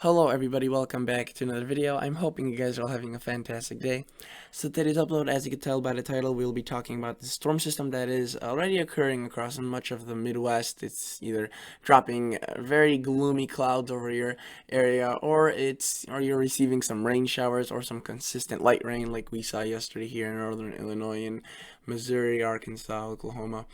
Hello everybody, welcome back to another video. I'm hoping you guys are all having a fantastic day. So today's upload, as you can tell by the title, we'll be talking about the storm system that is already occurring across much of the Midwest. It's either dropping very gloomy clouds over your area, or you're receiving some rain showers or some consistent light rain like we saw yesterday here in northern Illinois and Missouri, Arkansas, Oklahoma.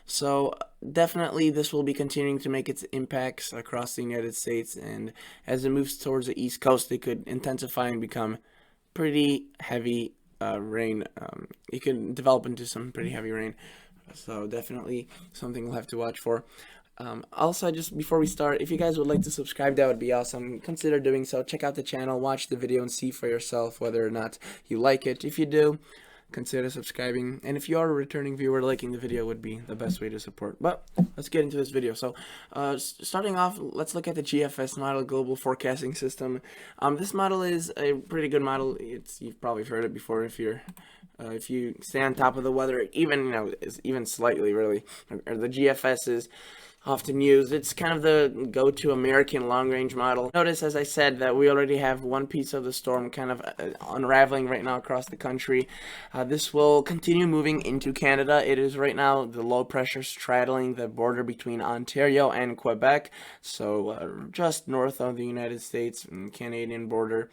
So definitely this will be continuing to make its impacts across the United States, and as it moves towards the East Coast, it could intensify and become pretty heavy rain. It could develop into some pretty heavy rain. So definitely something we'll have to watch for. Also, just before we start, if you guys would like to subscribe, that would be awesome. Consider doing so. Check out the channel, watch the video, and see for yourself whether or not you like it. If you do, consider subscribing, and if you are a returning viewer, liking the video would be the best way to support. But let's get into this video. So starting off, let's look at the GFS model, Global Forecasting System. This model is a pretty good model. You've probably heard it before if you stay on top of the weather, even slightly, really. Or the GFS is often used. It's kind of the go-to American long-range model. Notice, as I said, that we already have one piece of the storm kind of unraveling right now across the country. This will continue moving into Canada. It is right now the low pressure straddling the border between Ontario and Quebec, so just north of the United States and Canadian border,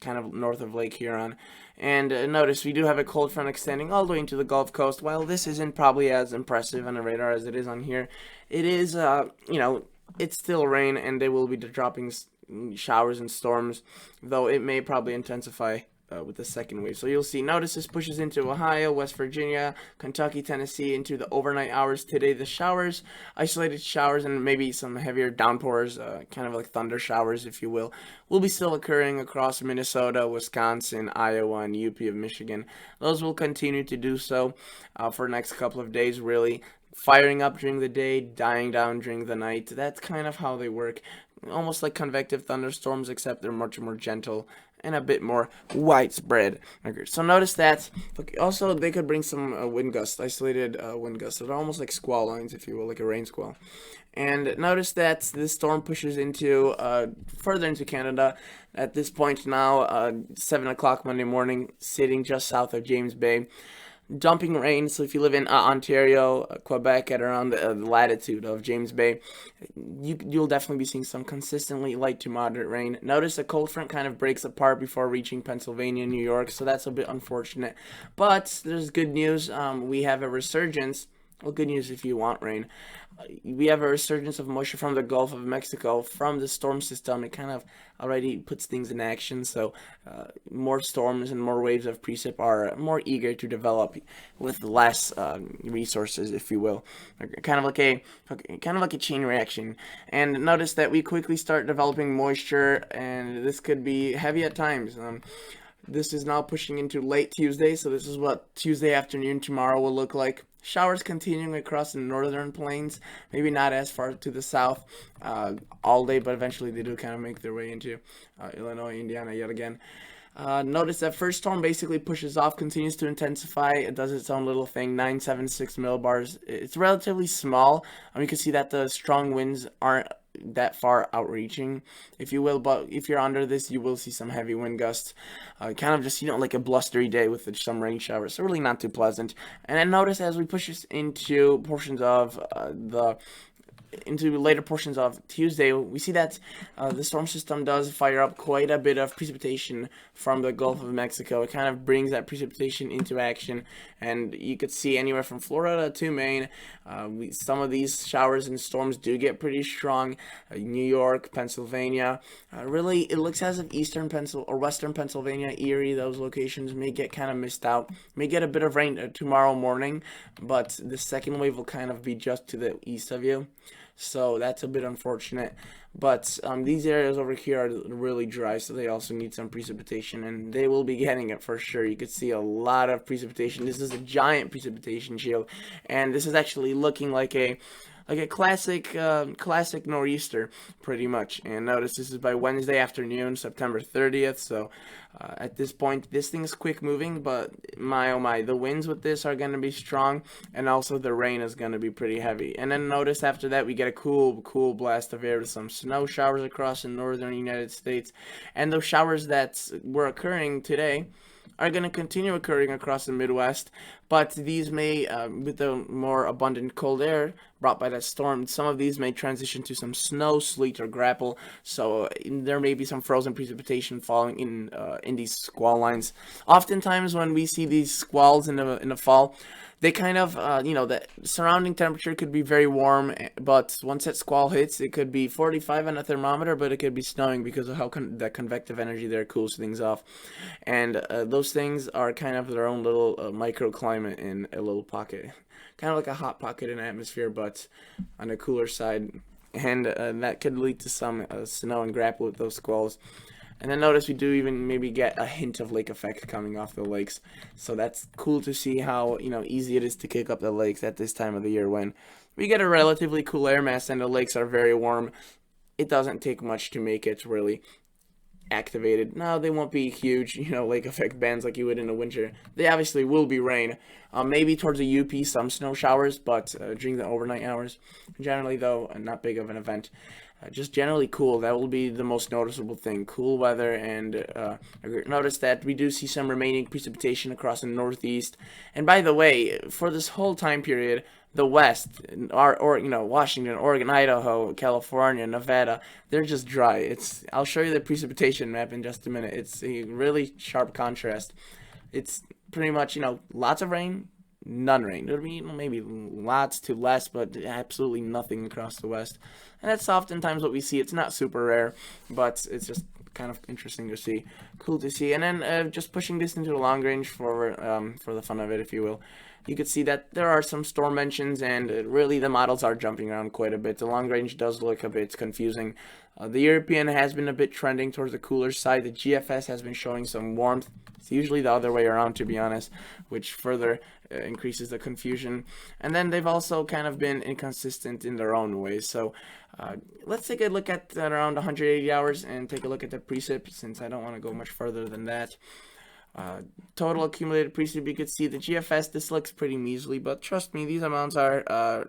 kind of north of Lake Huron. And notice we do have a cold front extending all the way into the Gulf Coast. While this isn't probably as impressive on the radar as it is on here, it is, it's still rain, and they will be dropping showers and storms, though it may probably intensify with the second wave. So you'll see, notice this pushes into Ohio, West Virginia, Kentucky, Tennessee into the overnight hours today. The showers, isolated showers, and maybe some heavier downpours, kind of like thunder showers, if you will be still occurring across Minnesota, Wisconsin, Iowa, and UP of Michigan. Those will continue to do so for the next couple of days, really. Firing up during the day, dying down during the night. That's kind of how they work. Almost like convective thunderstorms, except they're much more gentle and a bit more widespread. So notice that. Also, they could bring some wind gusts, isolated wind gusts. So they're almost like squall lines, if you will, like a rain squall. And notice that this storm pushes into further into Canada. At this point now, 7 o'clock Monday morning, sitting just south of James Bay. Dumping rain, so if you live in Ontario, Quebec, at around the latitude of James Bay, you'll definitely be seeing some consistently light to moderate rain. Notice the cold front kind of breaks apart before reaching Pennsylvania and New York, so that's a bit unfortunate. But there's good news. We have a resurgence. Well, good news if you want rain. We have a resurgence of moisture from the Gulf of Mexico from the storm system. It kind of already puts things in action, so more storms and more waves of precip are more eager to develop with less resources, if you will. Kind of like a chain reaction. And notice that we quickly start developing moisture, and this could be heavy at times. This is now pushing into late Tuesday, so this is what Tuesday afternoon tomorrow will look like. Showers continuing across the northern plains, maybe not as far to the south all day, but eventually they do kind of make their way into Illinois, Indiana yet again. Notice that first storm basically pushes off, continues to intensify. It does its own little thing, 976 millibars. It's relatively small. You can see that the strong winds aren't that far outreaching, if you will, but if you're under this, you will see some heavy wind gusts, kind of just, like a blustery day with some rain showers, so really not too pleasant. And then notice as we push this into portions of into later portions of Tuesday, we see that the storm system does fire up quite a bit of precipitation from the Gulf of Mexico. It kind of brings that precipitation into action, and you could see anywhere from Florida to Maine. Some of these showers and storms do get pretty strong. New York, Pennsylvania. Really, it looks as if eastern or western Pennsylvania, Erie, those locations may get kind of missed out. May get a bit of rain tomorrow morning, but the second wave will kind of be just to the east of you. So that's a bit unfortunate. But these areas over here are really dry, so they also need some precipitation, and they will be getting it for sure. You could see a lot of precipitation. This is a giant precipitation shield, and this is actually looking like a like a classic nor'easter, pretty much. And notice this is by Wednesday afternoon, September 30th. So at this point, this thing's quick moving, but my oh my, the winds with this are going to be strong, and also the rain is going to be pretty heavy. And then notice after that we get a cool blast of air with some snow showers across the northern United States, and those showers that were occurring today are going to continue occurring across the Midwest, but these may, with the more abundant cold air brought by that storm, some of these may transition to some snow, sleet, or grapple, so there may be some frozen precipitation falling in these squall lines. Oftentimes when we see these squalls in the fall, they kind of, the surrounding temperature could be very warm, but once that squall hits, it could be 45 on a thermometer, but it could be snowing because of how that convective energy there cools things off. And those things are kind of their own little microclimate in a little pocket. Kind of like a hot pocket in atmosphere, but on the cooler side. And that could lead to some snow and grapple with those squalls. And then notice we do even maybe get a hint of lake effect coming off the lakes. So that's cool to see how, easy it is to kick up the lakes at this time of the year when we get a relatively cool air mass and the lakes are very warm. It doesn't take much to make it really activated. No, they won't be huge, lake effect bands like you would in the winter. They obviously will be rain. Maybe towards the UP, some snow showers, but during the overnight hours. Generally, though, not big of an event. Just generally cool. That will be the most noticeable thing. Cool weather, and notice that we do see some remaining precipitation across the northeast. And by the way, for this whole time period, the West, Washington, Oregon, Idaho, California, Nevada, they're just dry. I'll show you the precipitation map in just a minute. It's a really sharp contrast. It's pretty much, lots of rain, none rain. There would be maybe lots to less, but absolutely nothing across the West. And that's oftentimes what we see. It's not super rare, but it's just kind of interesting to see. Cool to see. And then just pushing this into the long range for the fun of it, if you will. You could see that there are some storm mentions, and really the models are jumping around quite a bit. The long range does look a bit confusing. The European has been a bit trending towards the cooler side. The GFS has been showing some warmth. It's usually the other way around, to be honest, which further increases the confusion. And then they've also kind of been inconsistent in their own ways. So let's take a look at around 180 hours and take a look at the precip, since I don't want to go much further than that. Total accumulated precip, you could see the GFS, this looks pretty measly, but trust me, these amounts are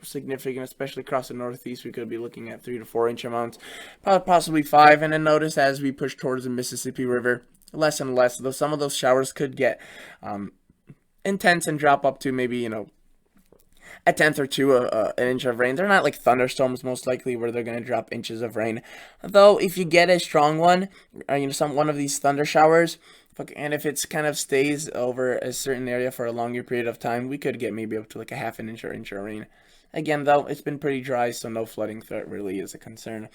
significant, especially across the northeast. We could be looking at 3 to 4 inch amounts, possibly 5. And then notice as we push towards the Mississippi River, less and less, though some of those showers could get intense and drop up to maybe, a tenth or two an inch of rain. They're not like thunderstorms, most likely, where they're going to drop inches of rain. Though, if you get a strong one, one of these thunder showers, and if it's kind of stays over a certain area for a longer period of time, we could get maybe up to like a half an inch or inch of rain. Again, though, it's been pretty dry, so no flooding threat really is a concern.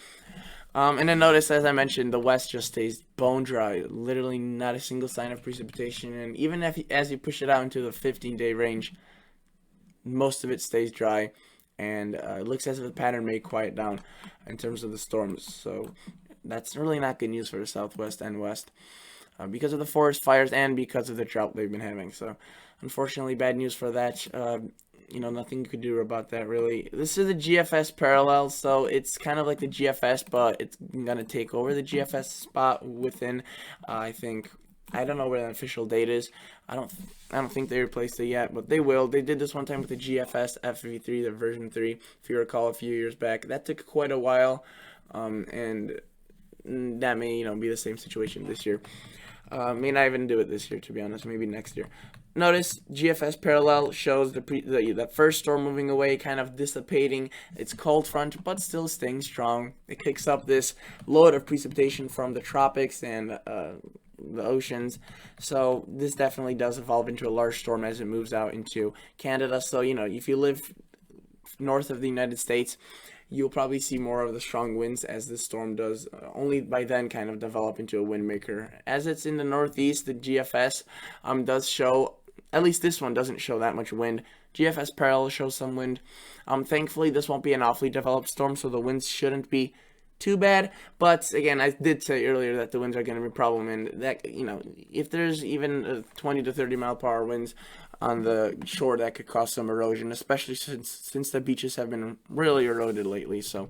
And then notice, as I mentioned, the west just stays bone dry. Literally not a single sign of precipitation. And even as you push it out into the 15-day range, most of it stays dry, and it looks as if the pattern may quiet down in terms of the storms. So that's really not good news for the southwest and west because of the forest fires and because of the drought they've been having. So unfortunately, bad news for that. Nothing you could do about that, really. This is the GFS parallel, so it's kind of like the GFS, but it's going to take over the GFS spot within, I don't know where the official date is. I don't think they replaced it yet, but they will. They did this one time with the GFS FV3, the version 3, if you recall, a few years back. That took quite a while, and that may, be the same situation this year. May not even do it this year, to be honest. Maybe next year. Notice GFS parallel shows the first storm moving away, kind of dissipating its cold front, but still staying strong. It kicks up this load of precipitation from the tropics and the oceans. So this definitely does evolve into a large storm as it moves out into Canada. So, if you live north of the United States, you'll probably see more of the strong winds as this storm does only by then kind of develop into a wind maker. As it's in the northeast, the GFS does show, at least this one doesn't show that much wind. GFS parallel shows some wind. Thankfully, this won't be an awfully developed storm, so the winds shouldn't be too bad. But again, I did say earlier that the winds are going to be a problem, and that if there's even 20 to 30 mile per hour winds, on the shore that could cause some erosion, especially since the beaches have been really eroded lately. So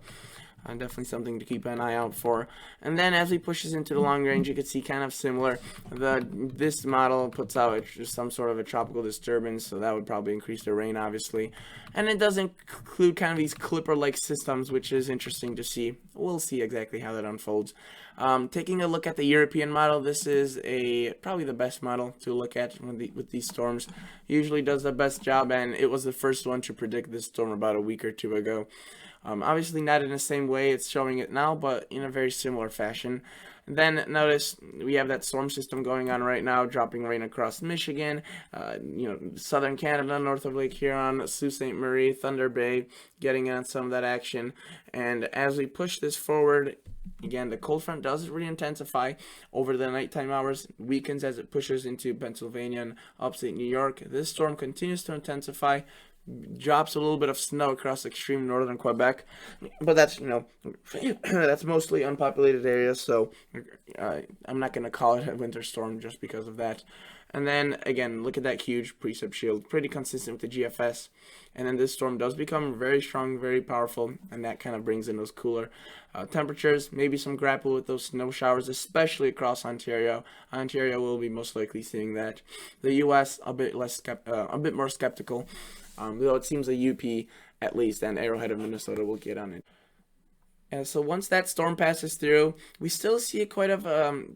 definitely something to keep an eye out for. And then as he pushes into the long range, you can see kind of similar. This model puts out some sort of a tropical disturbance, so that would probably increase the rain, obviously. And it does include kind of these clipper-like systems, which is interesting to see. We'll see exactly how that unfolds. Taking a look at the European model, this is probably the best model to look at with these storms. Usually does the best job, and it was the first one to predict this storm about a week or two ago. Obviously not in the same way it's showing it now, but in a very similar fashion. Then notice we have that storm system going on right now, dropping rain across Michigan, southern Canada, north of Lake Huron, Sault Ste. Marie, Thunder Bay, getting on some of that action. And as we push this forward, again, the cold front does re-intensify over the nighttime hours, weakens as it pushes into Pennsylvania and upstate New York. This storm continues to intensify, drops a little bit of snow across extreme northern Quebec, but that's that's mostly unpopulated areas, so I'm not going to call it a winter storm just because of that. And then again, look at that huge precip shield, pretty consistent with the GFS. And then this storm does become very strong, very powerful, and that kind of brings in those cooler temperatures, maybe some grapple with those snow showers, especially across Ontario. Ontario will be most likely seeing that. The U.S. a bit more skeptical. Though it seems the UP, at least, and Arrowhead of Minnesota will get on it. And so once that storm passes through, we still see quite of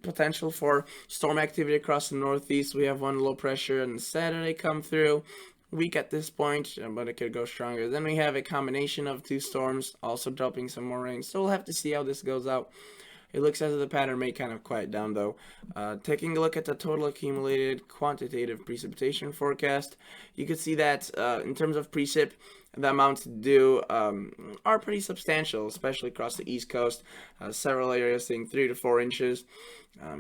potential for storm activity across the Northeast. We have one low pressure on Saturday come through, weak at this point, but it could go stronger. Then we have a combination of two storms, also dropping some more rain. So we'll have to see how this goes out. It looks as if the pattern may kind of quiet down, though. Taking a look at the total accumulated quantitative precipitation forecast, you can see that in terms of precip, the amounts due are pretty substantial, especially across the East Coast. Several areas seeing 3 to 4 inches.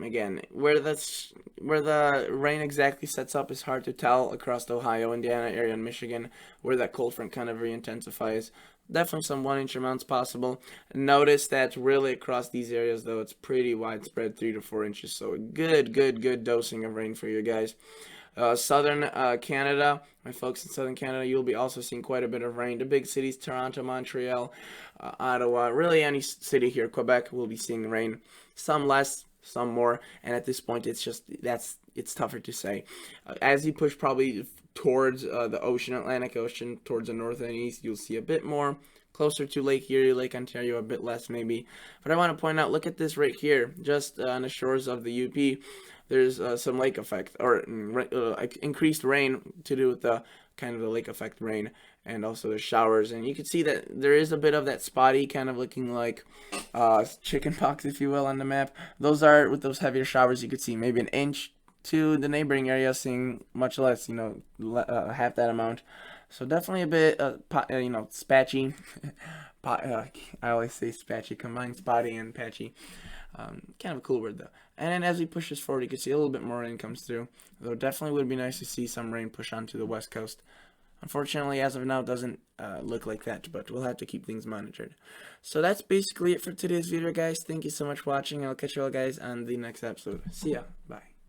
Again, where the rain exactly sets up is hard to tell across the Ohio, Indiana area, and Michigan, where that cold front kind of re-intensifies. Definitely some 1-inch amounts possible. Notice that really across these areas, though, it's pretty widespread, 3 to 4 inches. So a good dosing of rain for you guys. Southern Canada, my folks in Southern Canada, you'll be also seeing quite a bit of rain. The big cities, Toronto, Montreal, Ottawa, really any city here, Quebec, will be seeing rain. Some less, some more, and at this point, it's tougher to say. As you push probably towards the ocean, Atlantic Ocean, towards the north and east, you'll see a bit more. Closer to Lake Erie, Lake Ontario, a bit less maybe. But I want to point out, look at this right here, just on the shores of the UP. There's some lake effect, or increased rain to do with the kind of the lake effect rain, and also the showers. And you can see that there is a bit of that spotty, kind of looking like chicken pox, if you will, on the map. Those are, with those heavier showers, you could see maybe 1 inch to the neighboring area, seeing much less, half that amount. So definitely a bit, spatchy. I always say spatchy, combined spotty and patchy. Kind of a cool word, though. And then as we push this forward, you can see a little bit more rain comes through. Though definitely would be nice to see some rain push onto the west coast. Unfortunately, as of now, it doesn't look like that, but we'll have to keep things monitored. So that's basically it for today's video, guys. Thank you so much for watching. I'll catch you all guys on the next episode. See ya. Bye.